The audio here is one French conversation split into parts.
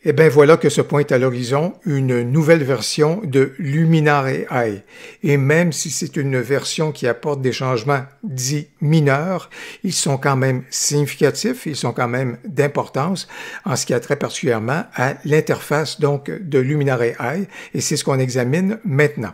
Et bien voilà que se pointe à l'horizon une nouvelle version de Luminar AI. Et même si c'est une version qui apporte des changements dits mineurs, ils sont quand même significatifs, ils sont quand même d'importance en ce qui a trait particulièrement à l'interface donc de Luminar AI. Et c'est ce qu'on examine maintenant.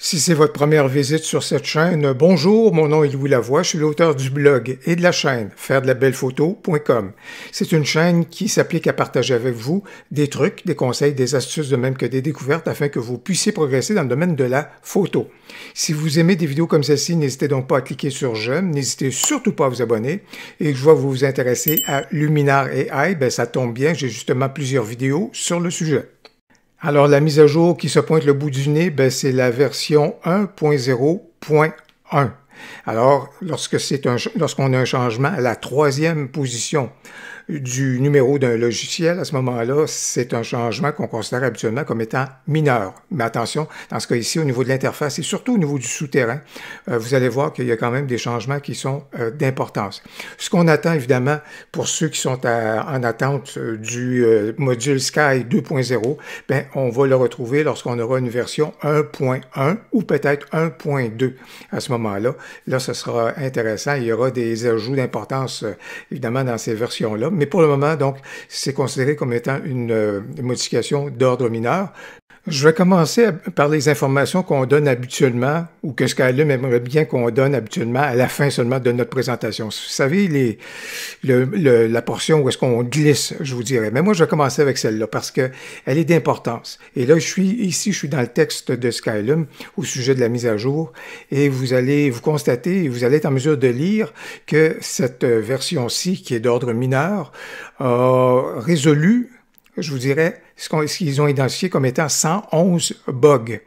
Si c'est votre première visite sur cette chaîne, bonjour, mon nom est Louis Lavoie, je suis l'auteur du blog et de la chaîne fairedelaBellePhoto.com. C'est une chaîne qui s'applique à partager avec vous des trucs, des conseils, des astuces, de même que des découvertes afin que vous puissiez progresser dans le domaine de la photo. Si vous aimez des vidéos comme celle-ci, n'hésitez donc pas à cliquer sur j'aime, n'hésitez surtout pas à vous abonner et que je vois vous vous intéresser à Luminar AI, ben ça tombe bien, j'ai justement plusieurs vidéos sur le sujet. Alors, la mise à jour qui se pointe le bout du nez, ben, c'est la version 1.0.1. Alors, lorsqu'on a un changement à la troisième position du numéro d'un logiciel, à ce moment-là, c'est un changement qu'on considère habituellement comme étant mineur. Mais attention, dans ce cas ici, au niveau de l'interface et surtout au niveau du souterrain, vous allez voir qu'il y a quand même des changements qui sont d'importance. Ce qu'on attend, évidemment, pour ceux qui sont en attente du module Sky 2.0, ben, on va le retrouver lorsqu'on aura une version 1.1 ou peut-être 1.2 à ce moment-là. Là, ce sera intéressant. Il y aura des ajouts d'importance, évidemment, dans ces versions-là. Mais pour le moment, donc, c'est considéré comme étant une modification d'ordre mineur. Je vais commencer par les informations qu'on donne habituellement, ou que Skylum aimerait bien qu'on donne habituellement à la fin seulement de notre présentation. Vous savez, la portion où est-ce qu'on glisse, je vous dirais. Mais moi, je vais commencer avec celle-là parce qu'elle est d'importance. Et là, je suis dans le texte de Skylum au sujet de la mise à jour, et vous allez vous constater, vous allez être en mesure de lire que cette version-ci, qui est d'ordre mineur, a résolu, je vous dirais, ce qu'ils ont identifié comme étant 111 bugs.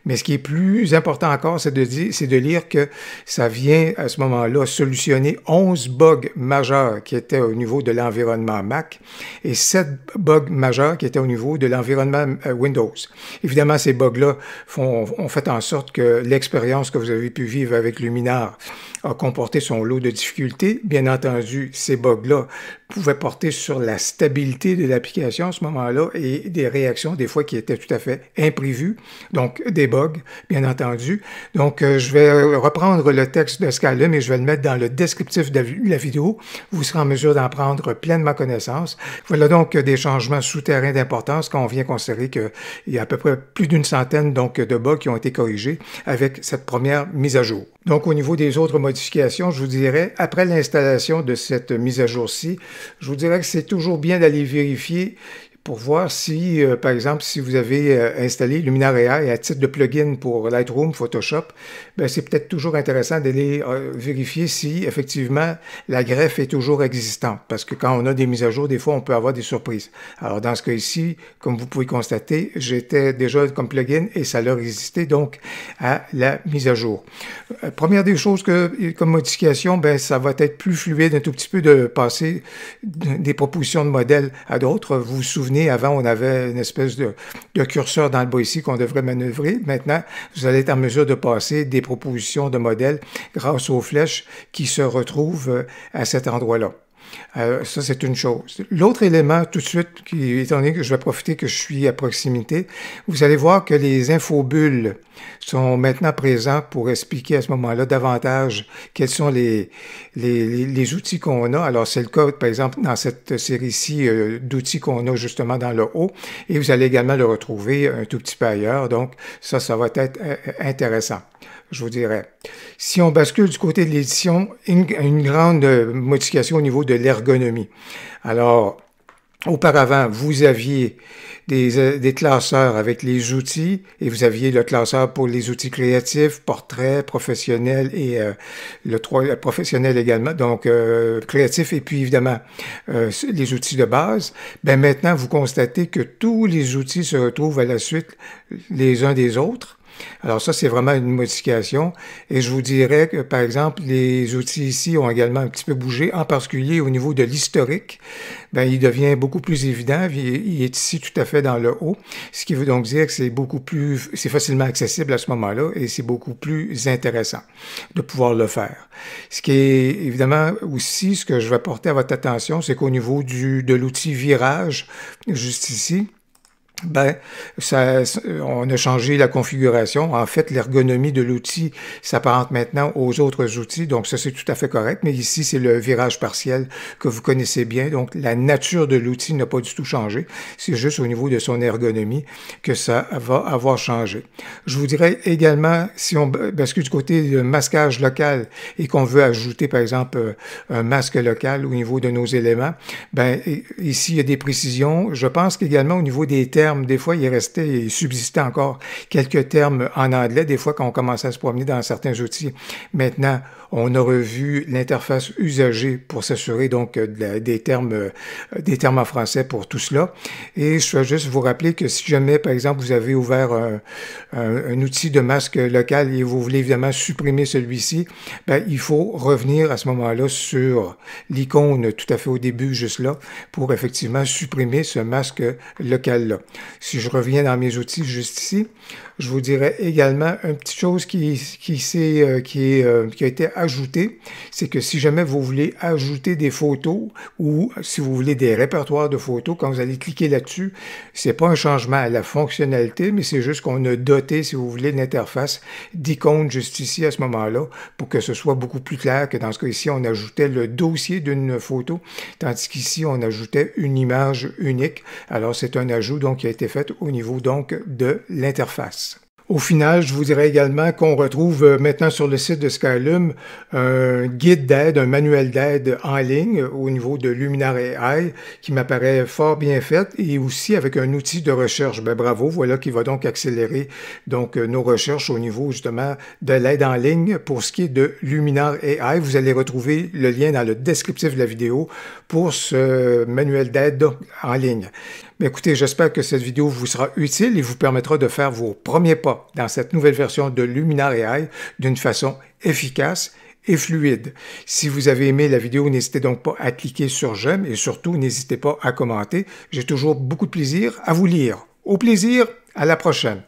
Mais ce qui est plus important encore, c'est de lire que ça vient à ce moment-là solutionner 11 bugs majeurs qui étaient au niveau de l'environnement Mac et 7 bugs majeurs qui étaient au niveau de l'environnement Windows. Évidemment, ces bugs-là ont fait en sorte que l'expérience que vous avez pu vivre avec Luminar a comporté son lot de difficultés. Bien entendu, ces bugs-là pouvaient porter sur la stabilité de l'application à ce moment-là et des réactions, des fois, qui étaient tout à fait imprévues. Donc, des bugs, bien entendu. Donc, je vais reprendre le texte de Skylum et je vais le mettre dans le descriptif de la vidéo. Vous serez en mesure d'en prendre pleinement connaissance. Voilà donc des changements souterrains d'importance quand on vient considérer qu'il y a à peu près plus d'une centaine donc, de bugs qui ont été corrigés avec cette première mise à jour. Donc, au niveau des autres modifications, je vous dirais, après l'installation de cette mise à jour-ci, je vous dirais que c'est toujours bien d'aller vérifier pour voir si, par exemple, si vous avez installé Luminar AI à titre de plugin pour Lightroom, Photoshop, ben c'est peut-être toujours intéressant d'aller vérifier si, effectivement, la greffe est toujours existante. Parce que quand on a des mises à jour, des fois, on peut avoir des surprises. Alors, dans ce cas ici, comme vous pouvez constater, j'étais déjà comme plugin et ça leur résisté donc à la mise à jour. Première des choses comme modification, ben ça va être plus fluide un tout petit peu de passer des propositions de modèles à d'autres. Vous vous souvenez, avant, on avait une espèce de curseur dans le bas ici qu'on devrait manœuvrer. Maintenant, vous allez être en mesure de passer des propositions de modèles grâce aux flèches qui se retrouvent à cet endroit-là. Ça, c'est une chose. L'autre élément, tout de suite, étant donné que je vais profiter que je suis à proximité, vous allez voir que les infobulles sont maintenant présents pour expliquer à ce moment-là davantage quels sont les outils qu'on a. Alors, c'est le cas, par exemple, dans cette série-ci d'outils qu'on a justement dans le haut. Et vous allez également le retrouver un tout petit peu ailleurs. Donc, ça va être intéressant, je vous dirais. Si on bascule du côté de l'édition, une grande modification au niveau de l'ergonomie. Alors, auparavant, vous aviez des classeurs avec les outils et vous aviez le classeur pour les outils créatifs, portrait, professionnel et professionnel également, donc créatif et puis évidemment les outils de base. Ben maintenant, vous constatez que tous les outils se retrouvent à la suite les uns des autres. Alors ça, c'est vraiment une modification. Et je vous dirais que, par exemple, les outils ici ont également un petit peu bougé, en particulier au niveau de l'historique. Ben, il devient beaucoup plus évident. Il est ici tout à fait dans le haut, ce qui veut donc dire que c'est facilement accessible à ce moment-là et c'est beaucoup plus intéressant de pouvoir le faire. Ce qui est évidemment aussi, ce que je vais porter à votre attention, c'est qu'au niveau de l'outil virage, juste ici, ben, on a changé la configuration. En fait, l'ergonomie de l'outil s'apparente maintenant aux autres outils. Donc, ça, c'est tout à fait correct. Mais ici, c'est le virage partiel que vous connaissez bien. Donc, la nature de l'outil n'a pas du tout changé. C'est juste au niveau de son ergonomie que ça va avoir changé. Je vous dirais également, si on bascule du côté de masquage local et qu'on veut ajouter, par exemple, un masque local au niveau de nos éléments, ben, ici, il y a des précisions. Je pense qu'également, au niveau des termes, des fois, il subsistait encore quelques termes en anglais, des fois quand on commençait à se promener dans certains outils. Maintenant, on a revu l'interface usagée pour s'assurer donc des termes en français pour tout cela. Et je vais juste vous rappeler que si jamais, par exemple, vous avez ouvert un outil de masque local et vous voulez évidemment supprimer celui-ci, ben, il faut revenir à ce moment-là sur l'icône tout à fait au début, juste là, pour effectivement supprimer ce masque local-là. Si je reviens dans mes outils juste ici, je vous dirais également une petite chose qui a été ajoutée, c'est que si jamais vous voulez ajouter des photos ou si vous voulez des répertoires de photos, quand vous allez cliquer là-dessus, c'est pas un changement à la fonctionnalité, mais c'est juste qu'on a doté, si vous voulez, l'interface d'icônes juste ici à ce moment-là pour que ce soit beaucoup plus clair que dans ce cas-ci, on ajoutait le dossier d'une photo, tandis qu'ici, on ajoutait une image unique. Alors, c'est un ajout donc qui a été fait au niveau donc de l'interface. Au final, je vous dirais également qu'on retrouve maintenant sur le site de Skylum un guide d'aide, un manuel d'aide en ligne au niveau de Luminar AI qui m'apparaît fort bien fait et aussi avec un outil de recherche. Ben, bravo, voilà qui va donc accélérer donc nos recherches au niveau justement de l'aide en ligne pour ce qui est de Luminar AI. Vous allez retrouver le lien dans le descriptif de la vidéo pour ce manuel d'aide en ligne. Mais écoutez, j'espère que cette vidéo vous sera utile et vous permettra de faire vos premiers pas dans cette nouvelle version de Luminar AI d'une façon efficace et fluide. Si vous avez aimé la vidéo, n'hésitez donc pas à cliquer sur j'aime et surtout n'hésitez pas à commenter. J'ai toujours beaucoup de plaisir à vous lire. Au plaisir, à la prochaine.